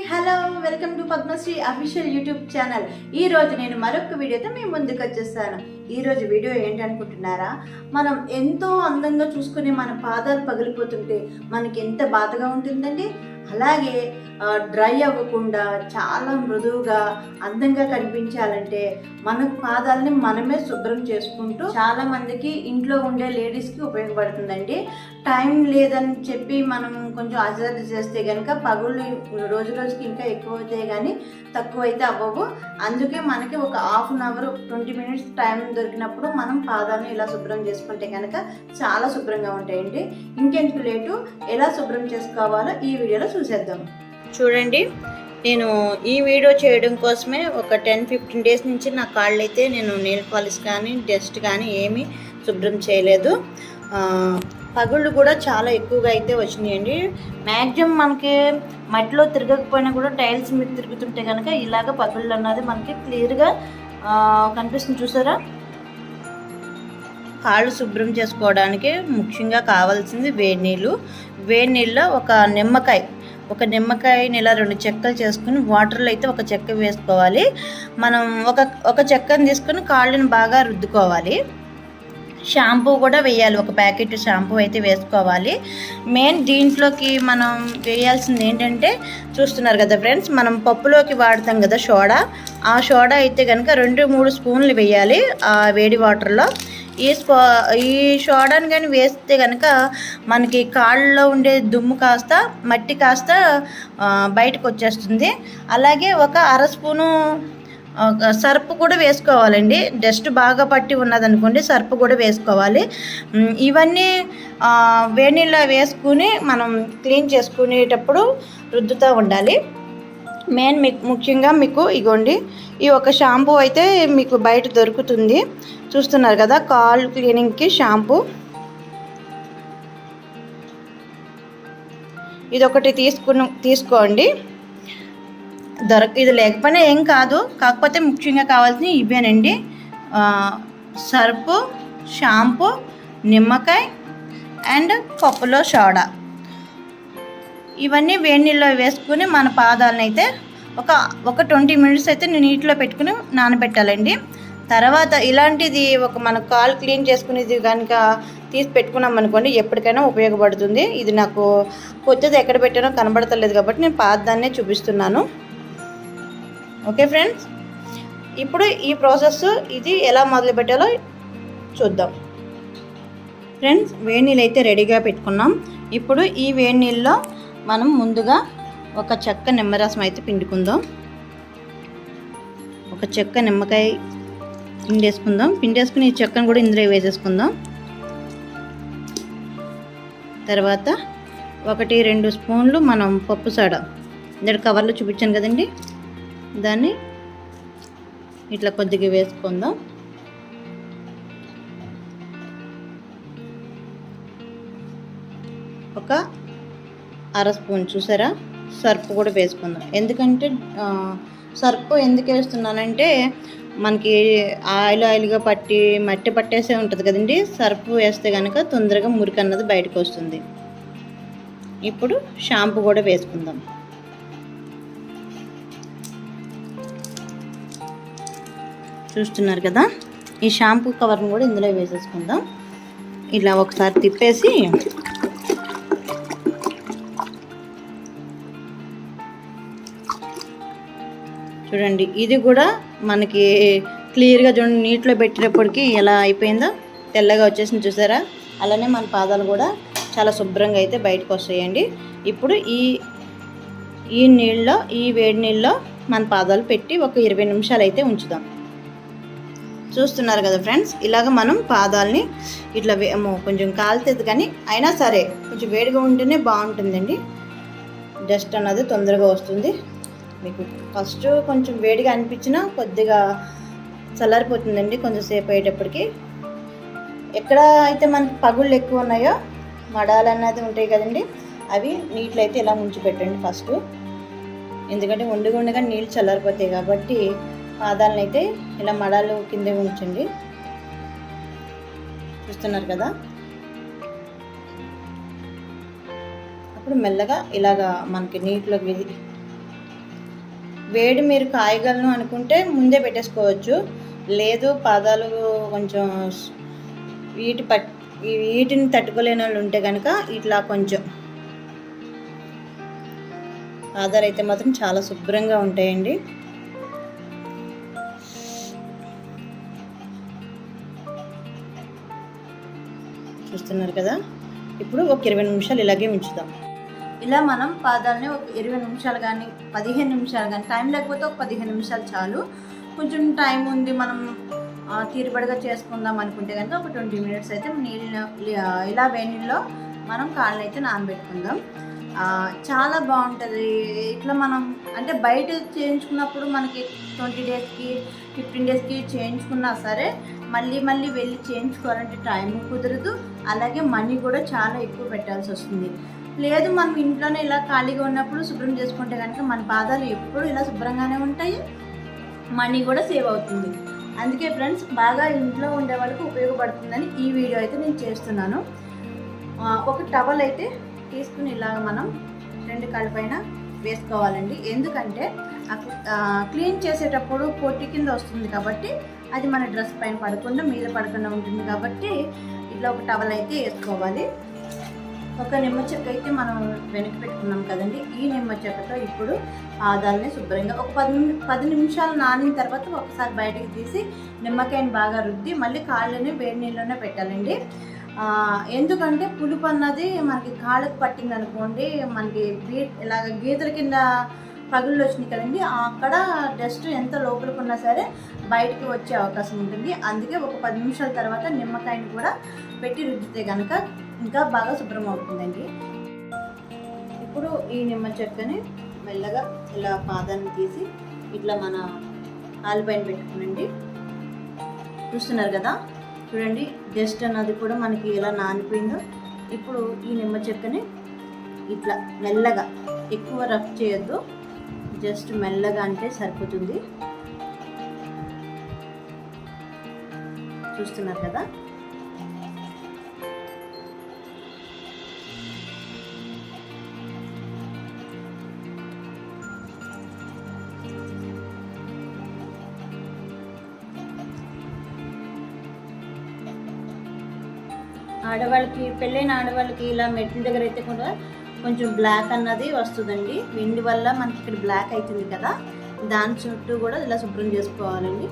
Hello welcome to Padmashri official YouTube channel. ఈ రోజు నేను మరొక వీడియోతో మీ ముందుకు వచ్చేస్తాను. ఈ రోజు వీడియో ఏంటనుకుంటున్నారా? మనం ఎంతో అందంగా చూసుకునే మన పాదాలు పగిలిపోతుంటే మనకి ఎంత బాధగా ఉంటుందండి. అలాగే డ్రై అవ్వకుండా చాలా మృదువుగా అందంగా కనిపించాలంటే మన పాదాలని మనమే శుభ్రం చేసుకుంటూ చాలా మందికి ఇంట్లో ఉండే లేడీస్కి ఉపయోగపడుతుందండి. టైం లేదని చెప్పి మనం కొంచెం అశ్రద్ధ చేస్తే కనుక పగుళ్ళు రోజు రోజుకి ఇంకా ఎక్కువ అవుతాయి కానీ తక్కువ అయితే అవ్వవు. అందుకే మనకి ఒక half an hour 20 minutes time దొరికినప్పుడు మనం పాదాలను ఇలా శుభ్రం చేసుకుంటే కనుక చాలా శుభ్రంగా ఉంటాయండి. ఇంకెందుకు లేటు, ఎలా శుభ్రం చేసుకోవాలో ఈ వీడియోలో చూసేద్దాం. చూడండి, నేను ఈ వీడియో చేయడం కోసమే ఒక 10-15 days నుంచి నా కాళ్ళు అయితే నేను నెయిల్ పాలిష్ కానీ డస్ట్ కానీ ఏమీ శుభ్రం చేయలేదు. పగుళ్ళు కూడా చాలా ఎక్కువగా అయితే వచ్చినాయండి. మ్యాక్సిమం మనకి మట్టిలో తిరగకపోయినా కూడా టైల్స్ మీద తిరుగుతుంటే కనుక ఇలాగ పగుళ్ళు అన్నది మనకి క్లియర్గా కనిపిస్తుంది. చూసారా? కాళ్ళు శుభ్రం చేసుకోవడానికి ముఖ్యంగా కావాల్సింది వేడి నీళ్ళు. వేడి నీళ్ళలో ఒక నిమ్మకాయని ఇలా 2 చెక్కలు చేసుకుని వాటర్లో అయితే ఒక చెక్క వేసుకోవాలి. మనం ఒక చెక్కని తీసుకుని కాళ్ళని బాగా రుద్దుకోవాలి. షాంపూ కూడా వేయాలి, ఒక ప్యాకెట్ షాంపూ అయితే వేసుకోవాలి. మెయిన్ దీంట్లోకి మనం వేయాల్సింది ఏంటంటే, చూస్తున్నారు కదా ఫ్రెండ్స్, మనం పప్పులోకి వాడతాం కదా సోడా, ఆ సోడా అయితే కనుక 2-3 స్పూన్లు వేయాలి ఆ వేడి వాటర్లో. ఈ సోడాని కానీ వేస్తే కనుక మనకి కాళ్ళలో ఉండే దుమ్ము కాస్త మట్టి కాస్త బయటకు వచ్చేస్తుంది. అలాగే ఒక 1/2 స్పూను సర్పు కూడా వేసుకోవాలండి. డస్ట్ బాగా పట్టి ఉన్నదనుకోండి, సర్పు కూడా వేసుకోవాలి. ఇవన్నీ వేడినీళ్ళ వేసుకుని మనం క్లీన్ చేసుకునేటప్పుడు రుద్దుతూ ఉండాలి. మెయిన్ ముఖ్యంగా మీకు ఇగోండి, ఈ ఒక షాంపూ అయితే మీకు బయట దొరుకుతుంది. చూస్తున్నారు కదా, కాల్ క్లీనింగ్కి షాంపూ. ఇదొకటి తీసుకోండి. ఇది లేకపోయినా ఏం కాదు, కాకపోతే ముఖ్యంగా కావాల్సినవి ఇవేనండి: సర్పు, షాంపూ, నిమ్మకాయ అండ్ పప్పులో సోడా. ఇవన్నీ వేడి నీళ్ళలో వేసుకుని మన పాదాలను అయితే ఒక 20 minutes అయితే నీటిలో పెట్టుకుని నానబెట్టాలండి. తర్వాత ఇలాంటిది మన కాలు క్లీన్ చేసుకునేది కనుక తీసి పెట్టుకున్నాం అనుకోండి, ఎప్పటికైనా ఉపయోగపడుతుంది. ఇది నాకు కొత్తది ఎక్కడ పెట్టానో కనబడతలేదు కాబట్టి నేను పాతదాన్నే చూపిస్తున్నాను. ఓకే ఫ్రెండ్స్, ఇప్పుడు ఈ ప్రాసెస్ ఇది ఎలా మొదలు పెట్టాలో చూద్దాం. ఫ్రెండ్స్, వేడి నీళ్ళు అయితే రెడీగా పెట్టుకున్నాం. ఇప్పుడు ఈ వేడి నీళ్ళలో మనం ముందుగా ఒక చెక్క నిమ్మరసం అయితే పిండుకుందాం. ఒక చెక్క నిమ్మకాయ పిండేసుకుని ఈ చెక్కను కూడా ఇందులో వేసేసుకుందాం. తర్వాత 1-2 స్పూన్లు మనం పప్పు సోడా, ఇందులో కవర్లో చూపించాను కదండి, దాన్ని ఇట్లా కొద్దిగా వేసుకుందాం. ఒక 1/2 స్పూన్ చూసారా, సర్పు కూడా వేసుకుందాం. ఎందుకంటే సర్పు ఎందుకు వేస్తున్నానంటే, మనకి ఆయిల్గా మట్టి పట్టేసే ఉంటుంది కదండి. సర్పు వేస్తే కనుక తొందరగా మురికి అన్నది బయటకు వస్తుంది. ఇప్పుడు షాంపూ కూడా వేసుకుందాం. చూస్తున్నారు కదా, ఈ షాంపూ కవర్ని కూడా ఇందులో వేసేసుకుందాం. ఇలా ఒకసారి తిప్పేసి చూడండి, ఇది కూడా మనకి క్లియర్గా చూడండి, నీటిలో పెట్టేటప్పటికి ఎలా అయిపోయిందో, తెల్లగా వచ్చేసింది చూసారా. అలానే మన పాదాలు కూడా చాలా శుభ్రంగా అయితే బయటకు వస్తాయండి. ఇప్పుడు ఈ నీళ్ళలో, ఈ వేడి నీళ్ళలో మన పాదాలు పెట్టి ఒక 20 నిమిషాలు అయితే ఉంచుదాం. చూస్తున్నారు కదా ఫ్రెండ్స్, ఇలాగ మనం పాదాలని ఇట్లా కొంచెం కాలుతుంది కానీ అయినా సరే కొంచెం వేడిగా ఉంటేనే బాగుంటుందండి. డస్ట్ అన్నది తొందరగా వస్తుంది. మీకు ఫస్ట్ కొంచెం వేడిగా అనిపించినా కొద్దిగా చల్లారిపోతుందండి కొంచెం సేపు అయ్యేటప్పటికి. ఎక్కడ అయితే మనకి పగుళ్ళు ఎక్కువ ఉన్నాయో, మడాలు అన్నది ఉంటాయి కదండి, అవి నీటిలో అయితే ఇలా ముంచి పెట్టండి ఫస్ట్. ఎందుకంటే ఉండగా నీళ్ళు చల్లారిపోతాయి కాబట్టి పాదాలను అయితే ఇలా మడాలు కింద ఉంచండి. చూస్తున్నారు కదా, అప్పుడు మెల్లగా ఇలాగా మనకి నీటిలోకి వేడి మీరు కాయగలను అనుకుంటే ముందే పెట్టేసుకోవచ్చు. లేదు పాదాలు కొంచెం వీటిని తట్టుకోలేని వాళ్ళు ఉంటే కనుక ఇట్లా కొంచెం పాదాలు అయితే మాత్రం చాలా శుభ్రంగా ఉంటాయండి. చూస్తున్నారు కదా. ఇప్పుడు ఒక 20 నిమిషాలు ఇలాగే ఉంచుదాం. ఇలా మనం పాదాలని ఒక 20 నిమిషాలు కానీ 15 నిమిషాలు కానీ, టైం లేకపోతే ఒక 15 నిమిషాలు చాలు. కొంచెం టైం ఉంది మనం తీరుబడిగా చేసుకుందాం అనుకుంటే కనుక ఒక 20 మినిట్స్ అయితే ఇలా వేడిలో మనం కాళ్ళని అయితే నానబెట్టుకుందాం. చాలా బాగుంటుంది. ఇట్లా మనం అంటే బయట చేయించుకున్నప్పుడు మనకి 20 డేస్కి 15 డేస్కి చేయించుకున్నా సరే మళ్ళీ వెళ్ళి చేయించుకోవాలంటే టైం కుదరదు. అలాగే మనీ కూడా చాలా ఎక్కువ పెట్టాల్సి వస్తుంది. లేదు మనం ఇంట్లోనే ఇలా ఖాళీగా ఉన్నప్పుడు శుభ్రం చేసుకుంటే కనుక మన పాదాలు ఎప్పుడు ఇలా శుభ్రంగానే ఉంటాయి, మనీ కూడా సేవ్ అవుతుంది. అందుకే ఫ్రెండ్స్, బాగా ఇంట్లో ఉండే వాళ్ళకి ఉపయోగపడుతుందని ఈ వీడియో అయితే నేను చేస్తున్నాను. ఒక టవల్ అయితే తీసుకుని ఇలాగ మనం 2 కాళ్ళ పైన వేసుకోవాలండి. ఎందుకంటే క్లీన్ చేసేటప్పుడు పొట్టి కింద వస్తుంది కాబట్టి అది మన డ్రెస్ పైన పడకుండా మీద పడకుండా ఉంటుంది కాబట్టి ఇట్లా ఒక టవల్ అయితే వేసుకోవాలి. ఒక నిమ్మ చెక్క అయితే మనం వెనక్కి పెట్టుకున్నాం కదండి. ఈ నిమ్మ చెక్కతో ఇప్పుడు పాదాలని శుభ్రంగా ఒక 10 నిమిషాలు నానిన తర్వాత ఒకసారి బయటకు తీసి నిమ్మకాయని బాగా రుద్ది మళ్ళీ కాళ్ళని వేడి నీళ్ళలోనే పెట్టాలండి. ఎందుకంటే పులుపు అన్నది మనకి కాళ్ళకు పట్టింది అనుకోండి, మనకి ఇలాగ గీతల కింద పగుళ్ళు వచ్చినాయి కదండి, అక్కడ డస్ట్ ఎంత లోపలికి ఉన్నా సరే బయటకు వచ్చే అవకాశం ఉంటుంది. అందుకే ఒక 10 నిమిషాల తర్వాత నిమ్మకాయని కూడా పెట్టి రుద్దితే కనుక ఇంకా బాగా శుభ్రం అవుతుందండి. ఇప్పుడు ఈ నిమ్మ చెక్కని మెల్లగా ఇలా పాదాన్ని తీసి ఇట్లా మన కాలు పైన పెట్టుకునండి. చూస్తున్నారు కదా, చూడండి డస్ట్ అన్నది కూడా మనకి ఎలా నానిపోయిందో. ఇప్పుడు ఈ నిమ్మ చెక్కని ఇట్లా మెల్లగా, ఎక్కువ రఫ్ చేయొద్దు, జస్ట్ మెల్లగా అంటే సరిపోతుంది. చూస్తున్నారు కదా. ఆడవాళ్ళకి, పెళ్ళైన ఆడవాళ్ళకి ఇలా మెట్ల దగ్గర అయితే కూడా కొంచెం బ్లాక్ అన్నది వస్తుందండి. వెండి వల్ల మనకి ఇక్కడ బ్లాక్ అవుతుంది కదా, దాని చుట్టూ కూడా ఇలా శుభ్రం చేసుకోవాలండి.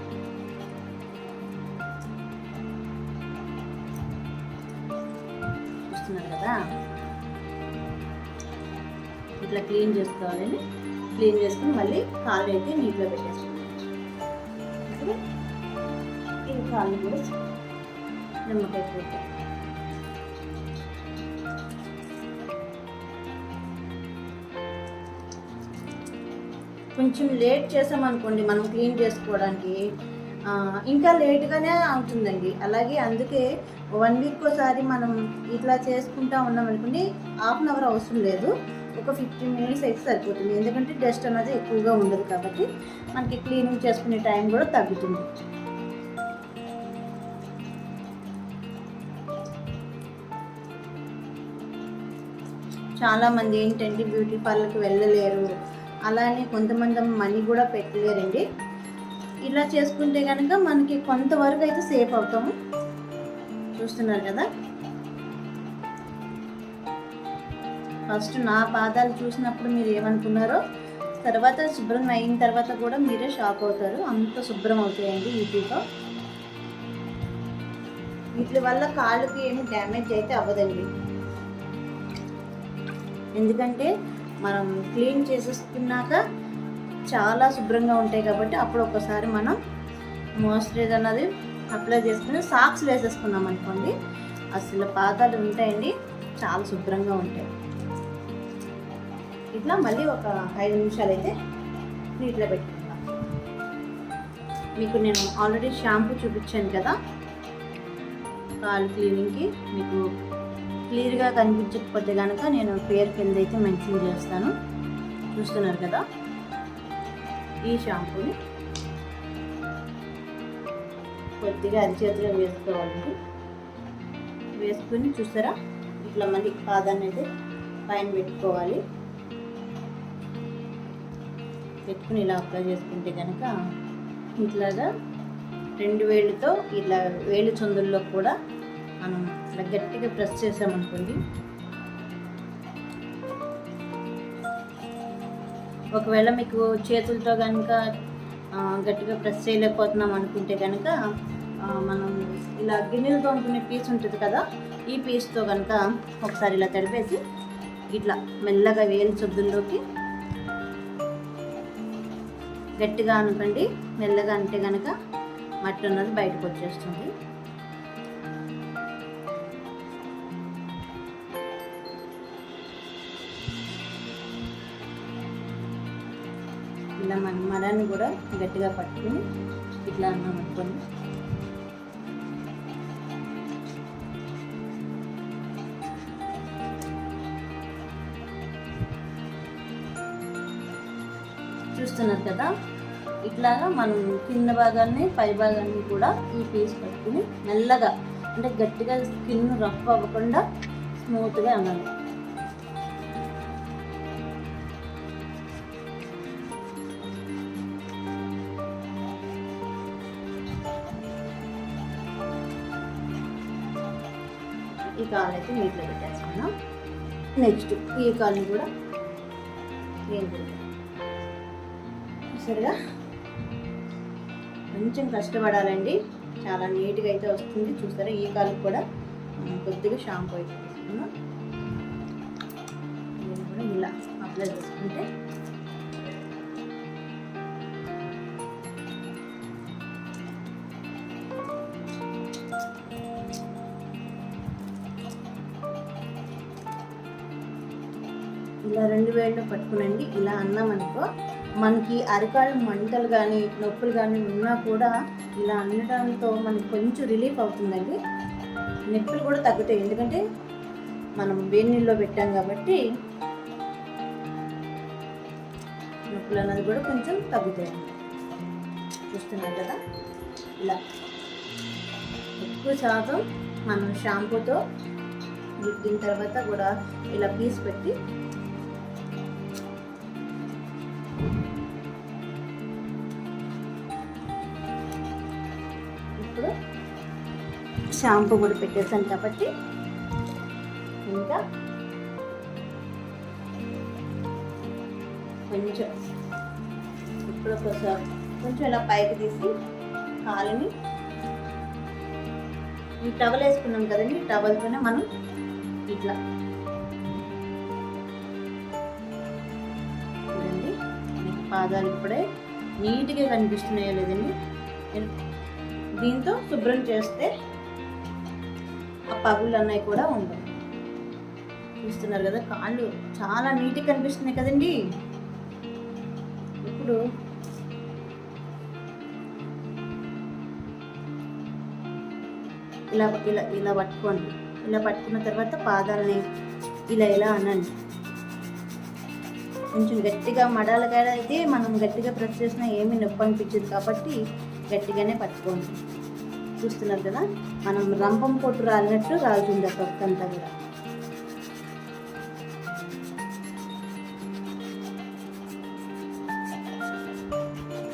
చూస్తున్నారు కదా, ఇట్లా క్లీన్ చేసుకోవాలండి. క్లీన్ చేసుకుని మళ్ళీ కాళ్ళు అయితే నీటిలో పెట్టేసుకోవాలి. ఇప్పుడు ఈ కాళ్ళు కూడా నిమ్మకాయ పెట్టాలి. కొంచెం లేట్ చేసామనుకోండి మనం క్లీన్ చేసుకోవడానికి, ఇంకా లేట్గానే అవుతుందండి. అలాగే అందుకే 1 వీక్ ఒకసారి మనం ఇట్లా చేసుకుంటా ఉన్నాం అనుకోండి, ½ అన్ అవర్ అవసరం లేదు, ఒక 15 మినిట్స్ అయితే సరిపోతుంది. ఎందుకంటే డస్ట్ అనేది ఎక్కువగా ఉండదు కాబట్టి మనకి క్లీనింగ్ చేసుకునే టైం కూడా తగ్గుతుంది. చాలామంది ఏంటంటే బ్యూటీ పార్లర్కి వెళ్ళలేరు, అలానే కొంతమంది మనీ కూడా పెట్టలేరండి. ఇలా చేసుకుంటే కనుక మనకి కొంతవరకు అయితే సేఫ్ అవుతాము. చూస్తున్నారు కదా, ఫస్ట్ నా పాదాలు చూసినప్పుడు మీరు ఏమనుకున్నారో, తర్వాత శుభ్రం అయిన తర్వాత కూడా మీరే షాక్ అవుతారు, అంత శుభ్రం అవుతాయండి వీటితో. వీటి వల్ల కాళ్ళకి ఏమి డ్యామేజ్ అయితే అవ్వదండి. ఎందుకంటే మనం క్లీన్ చేసేసుకున్నాక చాలా శుభ్రంగా ఉంటాయి కాబట్టి అప్పుడు ఒకసారి మనం మాయిశ్చరైజర్ అన్నది అప్లై చేసుకుని సాక్స్ వేసేసుకున్నాం అనుకోండి, అసలు పాదాలు ఉంటాయండి చాలా శుభ్రంగా ఉంటాయి. ఇట్లా మళ్ళీ ఒక 5 నిమిషాలు అయితే నీటిలో పెట్టుకుంటాం. మీకు నేను ఆల్రెడీ షాంపూ చూపించాను కదా కాళ్ళు క్లీనింగ్కి, మీకు క్లియర్గా కనిపించకపోతే కనుక నేను పేరు కింద అయితే మెన్షన్ చేస్తాను. చూస్తున్నారు కదా, ఈ షాంపూని కొద్దిగా అరిచేతిలో వేసుకోవాలండి. వేసుకుని చూస్తారా, ఇట్లా మళ్ళీ పాదాన్ని అయితే పైన పెట్టుకోవాలి. పెట్టుకుని ఇలా అప్లై చేసుకుంటే కనుక ఇట్లాగా 2 వేళ్ళతో ఇలా వేలు చందుల్లో కూడా మనం ఇలా గట్టిగా ప్రెస్ చేసామనుకోండి, ఒకవేళ మీకు చేతులతో కనుక గట్టిగా ప్రెస్ చేయలేకపోతున్నాం అనుకుంటే కనుక మనం ఇలా గిన్నెలు తోముకునే పీస్ ఉంటుంది కదా, ఈ పీస్తో కనుక ఒకసారి ఇలా తడిపేసి ఇట్లా మెల్లగా వేలు చొద్దుల్లోకి గట్టిగా అనుకోండి. మెల్లగా అంటే కనుక మట్టి ఉన్నది బయటకు వచ్చేస్తుంది. ఇలా మన మరాన్ని కూడా గట్టిగా పట్టుకుని ఇట్లా అన్నాం అనుకోండి, చూస్తున్నారు కదా. ఇట్లాగా మనం కింద భాగాన్ని పై భాగాన్ని కూడా ఈ పీస్ పట్టుకుని మెల్లగా, అంటే గట్టిగా స్కిన్ రఫ్ అవ్వకుండా స్మూత్గా అనాలి. ఈ కాలు అయితే నీటిలో పెట్టేసుకున్నాం. నెక్స్ట్ ఈ కాలుని కూడా నేను సరిగా కొంచెం కష్టపడాలండి, చాలా నీట్గా అయితే వస్తుంది. చూస్తారా, ఈ కాలుకి కూడా కొద్దిగా షాంపూ అయితే తీసుకున్నాం. నేను కూడా ఇలా అప్లై చేసుకుంటే ఇలా 2 వేళ్ళు పట్టుకునండి. ఇలా అన్నామనుకో మనకి అరికాళ్ళు మంటలు కానీ నొప్పులు కానీ ఉన్నా కూడా ఇలా అనడంతో మనకి కొంచెం రిలీఫ్ అవుతుందండి. నొప్పులు కూడా తగ్గుతాయి, ఎందుకంటే మనం వేడి నీళ్ళలో పెట్టాం కాబట్టి నొప్పులు అన్నది కూడా కొంచెం తగ్గుతాయి. చూస్తున్నారు కదా, ఇలా ఎక్కువ శాతం మనం షాంపూతో రుద్దిన తర్వాత కూడా ఇలా పీస్ పెట్టి ఇప్పుడు షాంపూ కూడా పెట్టేసాను కాబట్టి ఇంకా కొంచెం ఇప్పుడు కొంచెం ఇలా పైకి తీసి కాలుని ఈ టవల్ వేసుకున్నాం కదండి, టవల్తోనే మనం ఇట్లా చూడండి, మీకు పాదాలు ఇప్పుడే నీట్గా కనిపిస్తున్నాయో లేదండి. దీంతో శుభ్రం చేస్తే ఆ పగుళ్ళు అన్నవి కూడా ఉండవు. చూస్తున్నారు కదా, కాళ్ళు చాలా నీట్గా కనిపిస్తున్నాయి కదండి. ఇప్పుడు ఇలా ఇలా ఇలా పట్టుకోండి. ఇలా పట్టుకున్న తర్వాత పాదాలని ఇలా ఇలా అనండి. కొంచెం గట్టిగా మడాలగా అయితే మనం గట్టిగా ప్రెస్ చేసినా ఏమీ నొప్పి అనిపించదు కాబట్టి గట్టిగానే పట్టుకోండి. చూస్తున్నారు కదా, మనం రంపం పొట్టు రాలినట్టు రాలుతుంది ఆ పక్కంతా కూడా.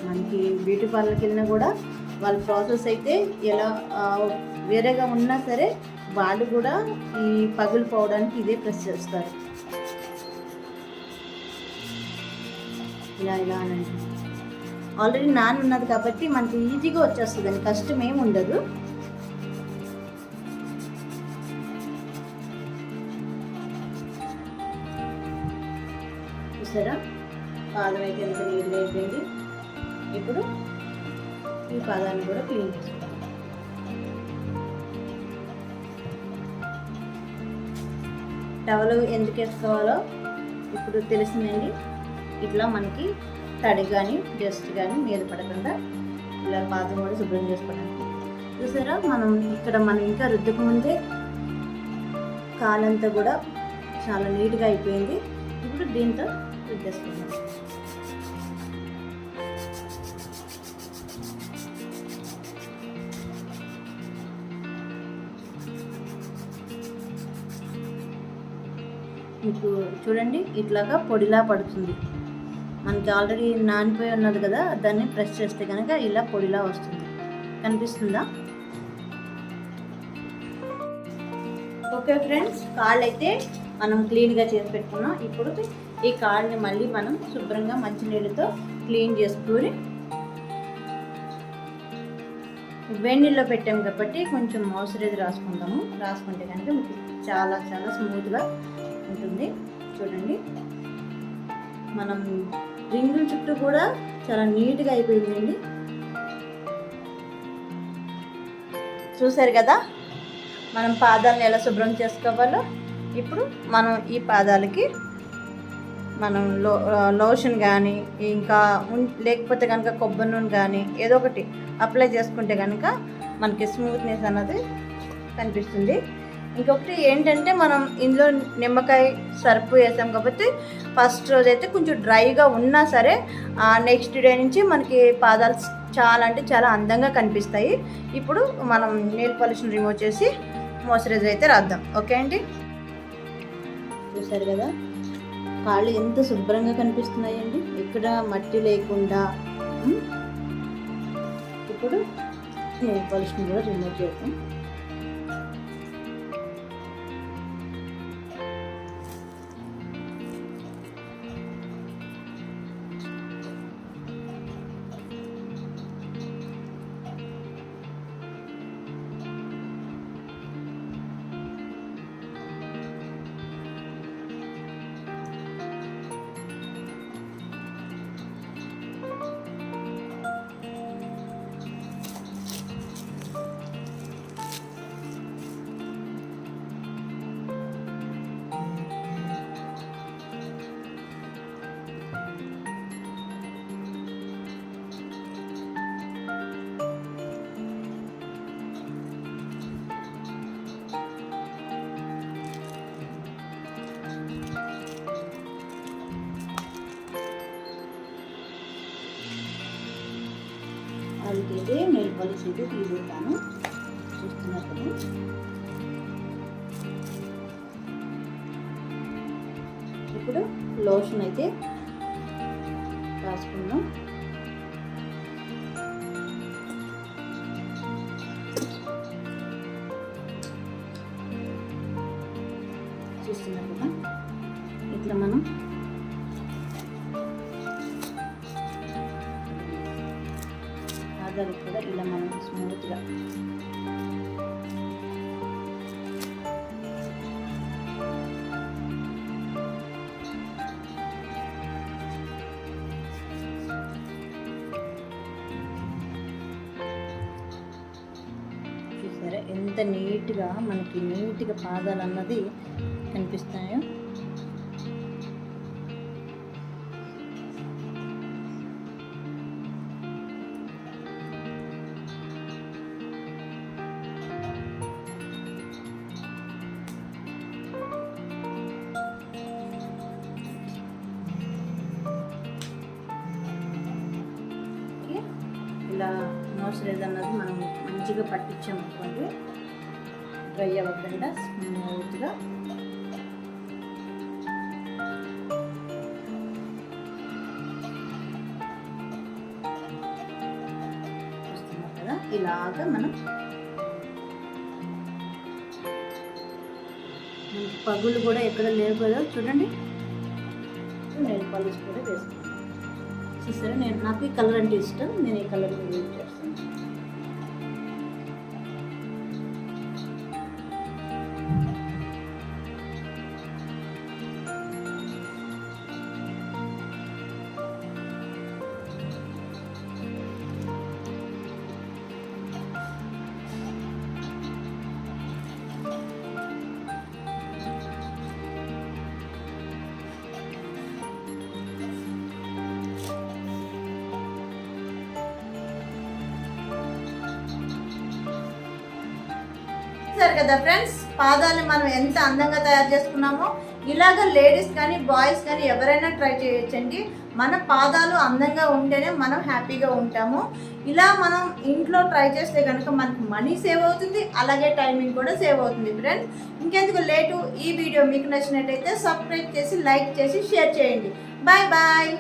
మనకి బ్యూటీ పార్లర్కి వెళ్ళినా కూడా వాళ్ళ ప్రాసెస్ అయితే ఎలా వేరేగా ఉన్నా సరే వాళ్ళు కూడా ఈ పగులు పోవడానికి ఇదే ప్రెస్ చేస్తారు. ఇలా ఇలా అనండి. ఆల్రెడీ నాన్ ఉన్నది కాబట్టి మనకి ఈజీగా వచ్చేస్తుందండి, కష్టం ఏమి ఉండదు. చూసారా, పాదం అయితే ఎంత నీట్గా అయిపోయింది. ఇప్పుడు ఈ పాదాన్ని కూడా క్లీన్ చేసుకుంటాం. టవల్ ఎందుకు వేసుకోవాలో ఇప్పుడు తెలిసిందండి. ఇట్లా మనకి తడి కానీ డస్ట్ కానీ మీద పడకుండా ఇలా పాదం కూడా శుభ్రం చేసుకోవడానికి. చూసారా, మనం ఇంకా రుద్దక ముందే కాలంతా కూడా చాలా నీట్గా అయిపోయింది. ఇప్పుడు దీంతో రుద్దేసుకుందాం. మీకు చూడండి, ఇట్లాగా పొడిలా పడుతుంది. మనకి ఆల్రెడీ నానిపోయి ఉన్నది కదా, దాన్ని ప్రెస్ చేస్తే కనుక ఇలా పొడిలా వస్తుంది. కనిపిస్తుందా? ఓకే ఫ్రెండ్స్, కాళ్ళు అయితే మనం క్లీన్గా చేసి పెట్టుకున్నాం. ఇప్పుడు ఈ కాళ్ళని మళ్ళీ మనం శుభ్రంగా మంచినీళ్ళతో క్లీన్ చేసుకొని వేడినీళ్ళలో పెట్టాము కాబట్టి కొంచెం మాయిశ్చరైజర్ రాసుకుంటాము. రాసుకుంటే కనుక మీకు చాలా చాలా స్మూత్గా ఉంటుంది. చూడండి, మనం రింగుల చుట్టూ కూడా చాలా నీట్గా అయిపోయిందండి. చూసారు కదా మనం పాదాలను ఎలా శుభ్రం చేసుకోవాలో. ఇప్పుడు మనం ఈ పాదాలకి మనం లోషన్ కానీ ఇంకా లేకపోతే కనుక కొబ్బరి నూనె కానీ ఏదో ఒకటి అప్లై చేసుకుంటే కనుక మనకి స్మూత్నెస్ అన్నది కనిపిస్తుంది. ఇంకొకటి ఏంటంటే, మనం ఇందులో నిమ్మకాయ సర్పు వేసాం కాబట్టి ఫస్ట్ రోజు అయితే కొంచెం డ్రైగా ఉన్నా సరే నెక్స్ట్ డే నుంచి మనకి పాదాలు చాలా అంటే చాలా అందంగా కనిపిస్తాయి. ఇప్పుడు మనం నెయిల్ పాలిష్ని రిమూవ్ చేసి మాయిశ్చరైజర్ అయితే రాద్దాం. ఓకే అండి, చూసారు కదా కాళ్ళు ఎంత శుభ్రంగా కనిపిస్తున్నాయండి, ఇక్కడ మట్టి లేకుండా. ఇప్పుడు నెయిల్ పాలిష్ని కూడా రిమూవ్ చేద్దాం. అయితే నెయిల్ పాలిష్ అయితే తీసేస్తాను. చూస్తున్నారు కదా, ఇప్పుడు లోషన్ అయితే రాసుకుందాం. చూస్తున్నారు కదా, ఇట్లా మనం పాదాలు కూడా ఇలా మనం స్మూత్గా చూసారా ఎంత నీట్గా మనకి నీట్గా పాదాలు అన్నది కనిపిస్తాయో. ఇలా మాయిశ్చరైజర్ అన్నది మనం మంచిగా పట్టించామనుకోండి, డ్రై అవ్వకుండా స్మూత్గా చూస్తున్నాం కదా. ఇలాగా మనకి పగులు కూడా ఎక్కడ లేవు కదా. చూడండి, నెయిల్ పాలిష్ కూడా వేసుకుంటాం. చూసారా, నాకు ఈ కలర్ అంటే ఇష్టం, నేను ఈ కలర్ యూజ్ చేస్తాను. చూసారు కదా ఫ్రెండ్స్, పాదాలని మనం ఎంత అందంగా తయారు చేసుకున్నామో. ఇలాగ లేడీస్ కానీ బాయ్స్ కానీ ఎవరైనా ట్రై చేయొచ్చండి. మన పాదాలు అందంగా ఉంటేనే మనం హ్యాపీగా ఉంటాము. ఇలా మనం ఇంట్లో ట్రై చేస్తే కనుక మనకు మనీ సేవ్ అవుతుంది, అలాగే టైమింగ్ కూడా సేవ్ అవుతుంది ఫ్రెండ్స్. ఇంకెందుకు లేటు, ఈ వీడియో మీకు నచ్చినట్టయితే సబ్స్క్రైబ్ చేసి, లైక్ చేసి, షేర్ చేయండి. Bye bye.